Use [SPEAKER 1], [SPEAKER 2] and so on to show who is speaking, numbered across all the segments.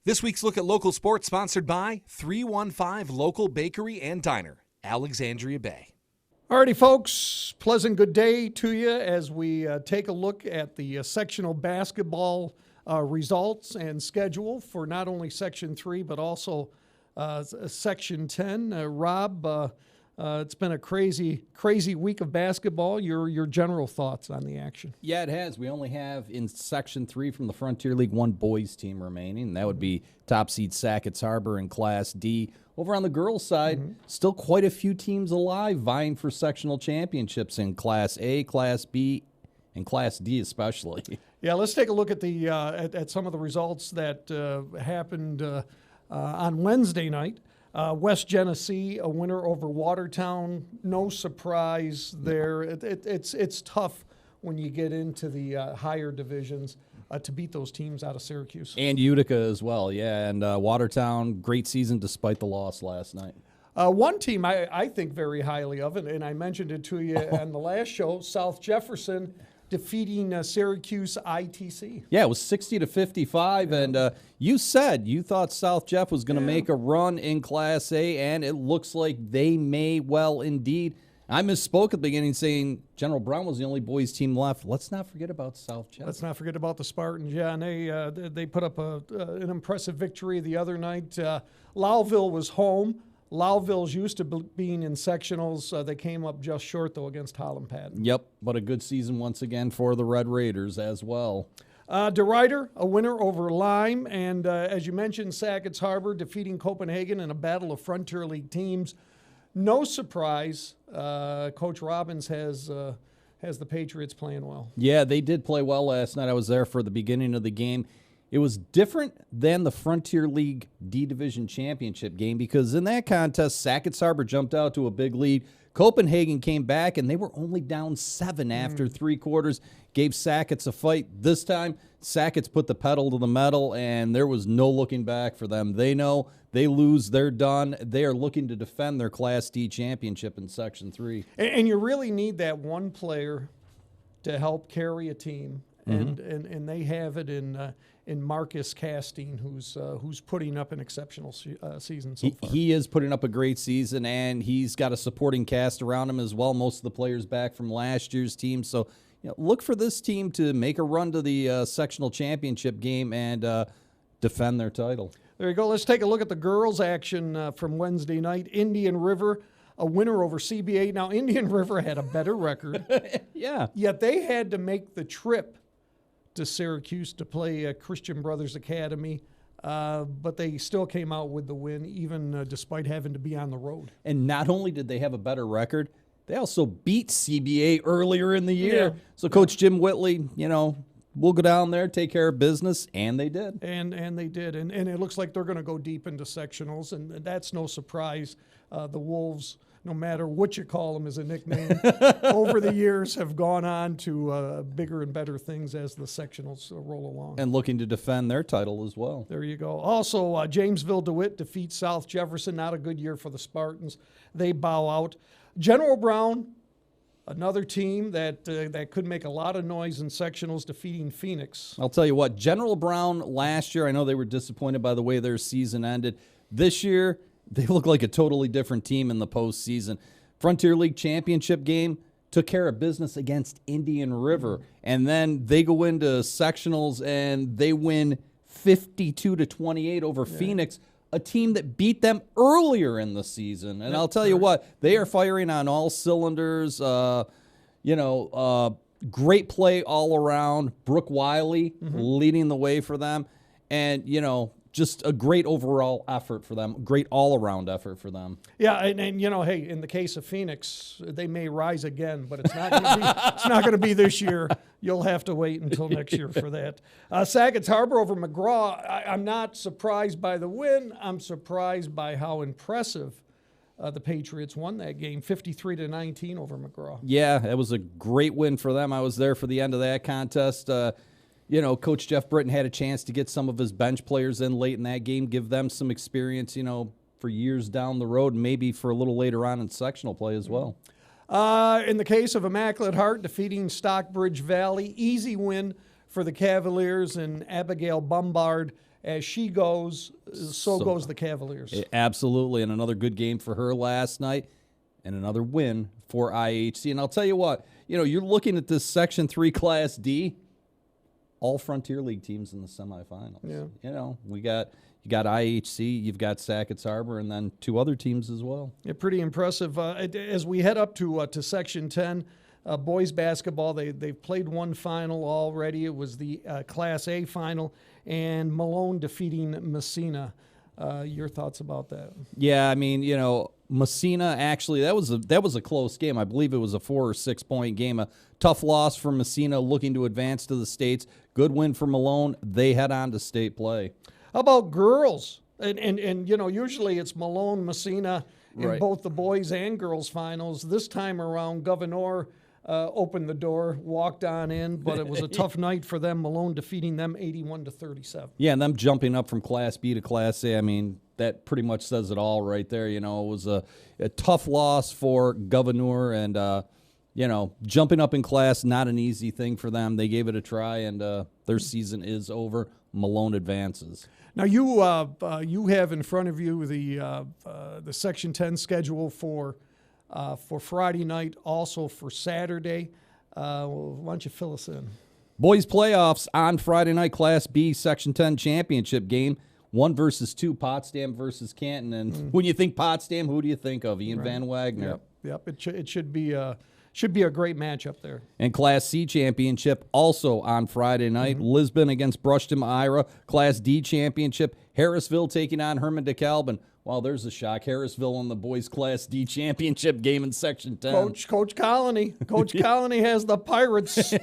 [SPEAKER 1] This week's Look at Local Sports sponsored by 315 Local Bakery and Diner, Alexandria Bay.
[SPEAKER 2] Alrighty, folks, pleasant good day to you as we take a look at the sectional basketball results and schedule for not only Section 3 but also Section 10. Rob, it's been a crazy week of basketball. Your general thoughts on the action?
[SPEAKER 3] Yeah, it has. We only have in Section 3 from the Frontier League one boys team remaining, and that would be top seed Sackett's Harbor in Class D. Over on the girls' side, still quite a few teams alive vying for sectional championships in Class A, Class B, and Class D especially.
[SPEAKER 2] Yeah, let's take a look at the at some of the results that happened on Wednesday night. West Genesee, a winner over Watertown. No surprise there. It's tough when you get into the higher divisions to beat those teams out of Syracuse.
[SPEAKER 3] And Utica as well, yeah. And Watertown, great season despite the loss last night.
[SPEAKER 2] One team I think very highly of, and I mentioned it to you on the last show, South Jefferson defeating Syracuse ITC.
[SPEAKER 3] Yeah, it was 60-55, and you said you thought South Jeff was going to make a run in Class A, and it looks like they may well indeed. I misspoke at the beginning saying General Brown was the only boys team left. Let's not forget about South Jeff.
[SPEAKER 2] Let's not forget about the Spartans. Yeah, and they put up an impressive victory the other night. Lowville was home. Lowville's used to being in sectionals. They came up just short, though, against Holland Patton.
[SPEAKER 3] Yep, but a good season once again for the Red Raiders as well.
[SPEAKER 2] DeRuyter, a winner over Lyme. And as you mentioned, Sackett's Harbor defeating Copenhagen in a battle of Frontier League teams. No surprise, Coach Robbins has the Patriots playing well.
[SPEAKER 3] Yeah, they did play well last night. I was there for the beginning of the game. It was different than the Frontier League D Division Championship game because in that contest, Sackett's Harbor jumped out to a big lead. Copenhagen came back, and they were only down 7 after 3 quarters, gave Sackett's a fight. This time, Sackett's put the pedal to the metal, and there was no looking back for them. They know they lose, they're done. They are looking to defend their Class D championship in Section 3.
[SPEAKER 2] And you really need that one player to help carry a team, and they have it in Marcus Castine, who's putting up an exceptional season so far.
[SPEAKER 3] He is putting up a great season, and he's got a supporting cast around him as well. Most of the players back from last year's team. So look for this team to make a run to the sectional championship game and defend their title.
[SPEAKER 2] There you go. Let's take a look at the girls' action from Wednesday night. Indian River, a winner over CBA. Now, Indian River had a better record.
[SPEAKER 3] Yeah.
[SPEAKER 2] Yet they had to make the trip to Syracuse to play Christian Brothers Academy, but they still came out with the win, even despite having to be on the road.
[SPEAKER 3] And not only did they have a better record, they also beat CBA earlier in the year.
[SPEAKER 2] Yeah.
[SPEAKER 3] So Coach Jim Whitley, we'll go down there, take care of business, and they did.
[SPEAKER 2] And they did, and it looks like they're going to go deep into sectionals, and that's no surprise. The Wolves, no matter what you call them as a nickname, over the years have gone on to bigger and better things as the sectionals roll along.
[SPEAKER 3] And looking to defend their title as well.
[SPEAKER 2] There you go. Also, Jamesville DeWitt defeats South Jefferson. Not a good year for the Spartans. They bow out. General Brown, another team that could make a lot of noise in sectionals, defeating Phoenix.
[SPEAKER 3] I'll tell you what, General Brown last year, I know they were disappointed by the way their season ended. This year, they look like a totally different team in the postseason. Frontier League championship game took care of business against Indian River, and then they go into sectionals and they win 52-28 over Phoenix, a team that beat them earlier in the season. And I'll tell you what, they are firing on all cylinders. Great play all around. Brooke Wiley leading the way for them, and just a great overall effort for them, great all-around effort for them.
[SPEAKER 2] Yeah, and hey, in the case of Phoenix, they may rise again, but it's not going to be this year. You'll have to wait until next year for that. Sackett's Harbor over McGraw. I'm not surprised by the win. I'm surprised by how impressive the Patriots won that game, 53-19 over McGraw.
[SPEAKER 3] Yeah, it was a great win for them. I was there for the end of that contest. Coach Jeff Britton had a chance to get some of his bench players in late in that game, give them some experience, for years down the road, maybe for a little later on in sectional play as well.
[SPEAKER 2] In the case of Immaculate Heart defeating Stockbridge Valley, easy win for the Cavaliers, and Abigail Bombard as she goes, so goes the Cavaliers.
[SPEAKER 3] Absolutely, and another good game for her last night, and another win for IHC. And I'll tell you what, you're looking at this Section 3 Class D, all Frontier League teams in the semifinals.
[SPEAKER 2] Yeah.
[SPEAKER 3] You got IHC, you've got Sackett's Harbor, and then 2 other teams as well.
[SPEAKER 2] Yeah, pretty impressive. As we head up to Section 10, boys basketball, they've played one final already. It was the Class A final, and Malone defeating Messina. Your thoughts about that?
[SPEAKER 3] Yeah, I mean, Messina actually that was a close game. I believe it was a 4 or 6 point game. A tough loss for Messina, looking to advance to the states. Good win for Malone. They head on to state play.
[SPEAKER 2] How about girls? And usually it's Malone, Messina in both the boys and girls finals. This time around, Governor opened the door, walked on in, but it was a tough night for them. Malone defeating them 81-37.
[SPEAKER 3] Yeah, and them jumping up from Class B to Class A, I mean, that pretty much says it all right there. It was a tough loss for Governor, and, jumping up in class, not an easy thing for them. They gave it a try, and their season is over. Malone advances.
[SPEAKER 2] Now, you have in front of you the Section 10 schedule for Friday night, also for Saturday. Why don't you fill us in?
[SPEAKER 3] Boys playoffs on Friday night, Class B Section 10 championship game. 1 versus 2, Potsdam versus Canton. And when you think Potsdam, who do you think of? Ian Van Wagner.
[SPEAKER 2] Yep. It should be a great matchup there.
[SPEAKER 3] And Class C championship also on Friday night. Lisbon against Brushton Ira. Class D championship. Harrisville taking on Herman DeKalb. Wow, there's a shock. Harrisville in the boys Class D championship game in Section 10.
[SPEAKER 2] Coach Colony. Coach Colony has the Pirates,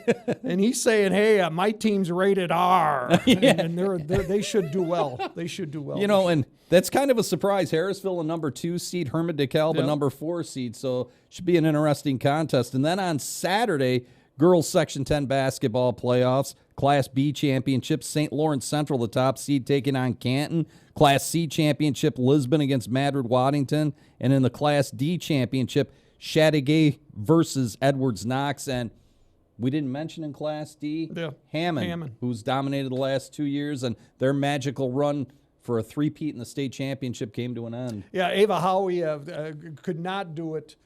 [SPEAKER 2] and he's saying, "Hey, my team's rated R, and they should do well. They should do well."
[SPEAKER 3] And that's kind of a surprise. Harrisville, a number 2 seed, Herman DeKalb, a number 4 seed. So should be an interesting contest. And then on Saturday, girls Section 10 basketball playoffs, Class B championship, St. Lawrence Central, the top seed, taking on Canton. Class C championship, Lisbon against Madrid Waddington. And in the Class D championship, Chateauguay versus Edwards Knox. And we didn't mention in Class D, Hammond, who's dominated the last 2 years, and their magical run for a three-peat in the state championship came to an end.
[SPEAKER 2] Yeah, Ava Howie could not do it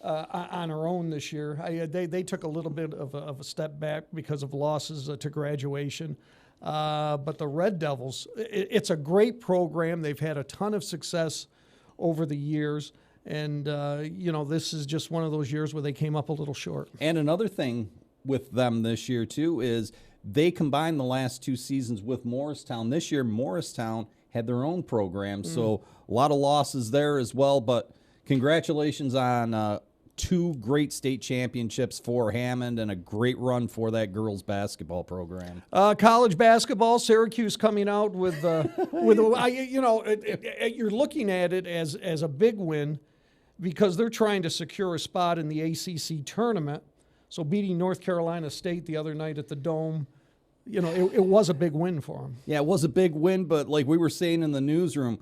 [SPEAKER 2] on her own this year. They took a little bit of a step back because of losses to graduation. But the Red Devils, it's a great program. They've had a ton of success over the years. And, this is just one of those years where they came up a little short.
[SPEAKER 3] And another thing with them this year, too, is they combined the last 2 seasons with Morristown. This year, Morristown had their own program, so a lot of losses there as well. But congratulations on 2 great state championships for Hammond and a great run for that girls basketball program.
[SPEAKER 2] College basketball, Syracuse coming out with you're looking at it as a big win because they're trying to secure a spot in the ACC tournament. So beating North Carolina State the other night at the Dome, it was a big win for them.
[SPEAKER 3] Yeah, it was a big win, but like we were saying in the newsroom,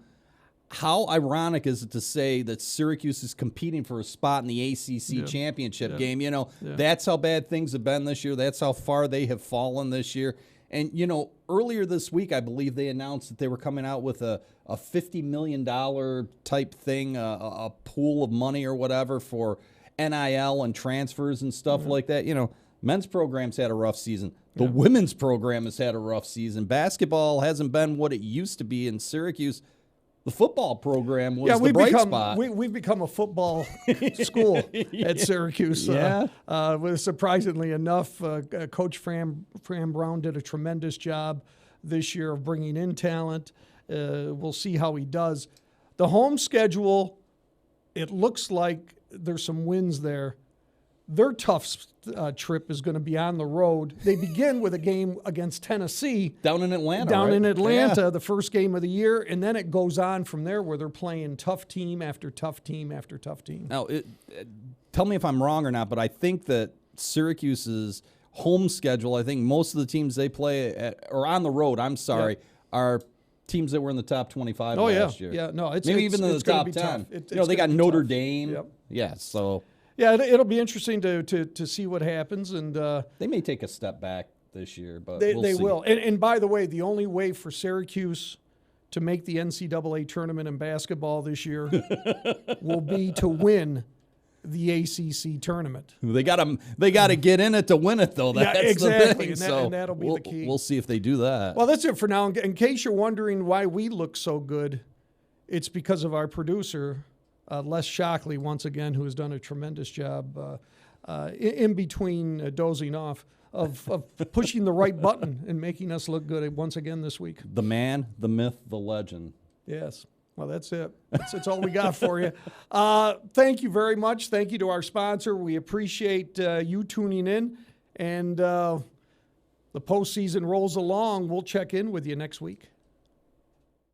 [SPEAKER 3] how ironic is it to say that Syracuse is competing for a spot in the ACC championship game? That's how bad things have been this year. That's how far they have fallen this year. And, earlier this week, I believe they announced that they were coming out with a $50 million type thing, a pool of money or whatever for NIL and transfers and stuff like that. Men's program's had a rough season. The women's program has had a rough season. Basketball hasn't been what it used to be in Syracuse. The football program was the bright spot.
[SPEAKER 2] We've become a football school at Syracuse. Surprisingly enough, Coach Fran Brown did a tremendous job this year of bringing in talent. We'll see how he does. The home schedule, it looks like there's some wins there. Their tough trip is going to be on the road. They begin with a game against Tennessee.
[SPEAKER 3] Down in Atlanta,
[SPEAKER 2] the first game of the year, and then it goes on from there where they're playing tough team after tough team after tough team.
[SPEAKER 3] Now, tell me if I'm wrong or not, but I think that Syracuse's home schedule, I think most of the teams they play or on the road, are teams that were in the top 25 last year.
[SPEAKER 2] Yeah, no,
[SPEAKER 3] maybe even in the top 10. They got Notre Dame.
[SPEAKER 2] Yep.
[SPEAKER 3] Yeah, so...
[SPEAKER 2] Yeah, it'll be interesting to see what happens, and
[SPEAKER 3] they may take a step back this year, but
[SPEAKER 2] They
[SPEAKER 3] we'll see.
[SPEAKER 2] will. And by the way, the only way for Syracuse to make the NCAA tournament in basketball this year will be to win the ACC tournament.
[SPEAKER 3] They got to get in it to win it, though. That's
[SPEAKER 2] exactly.
[SPEAKER 3] the thing.
[SPEAKER 2] And that'll be the key.
[SPEAKER 3] We'll see if they do that.
[SPEAKER 2] Well, that's it for now. In case you're wondering why we look so good, it's because of our producer, Les Shockley, once again, who has done a tremendous job in between dozing off of pushing the right button and making us look good once again this week.
[SPEAKER 3] The man, the myth, the legend.
[SPEAKER 2] Yes. Well, that's it. That's all we got for you. Thank you very much. Thank you to our sponsor. We appreciate you tuning in. And the postseason rolls along. We'll check in with you next week.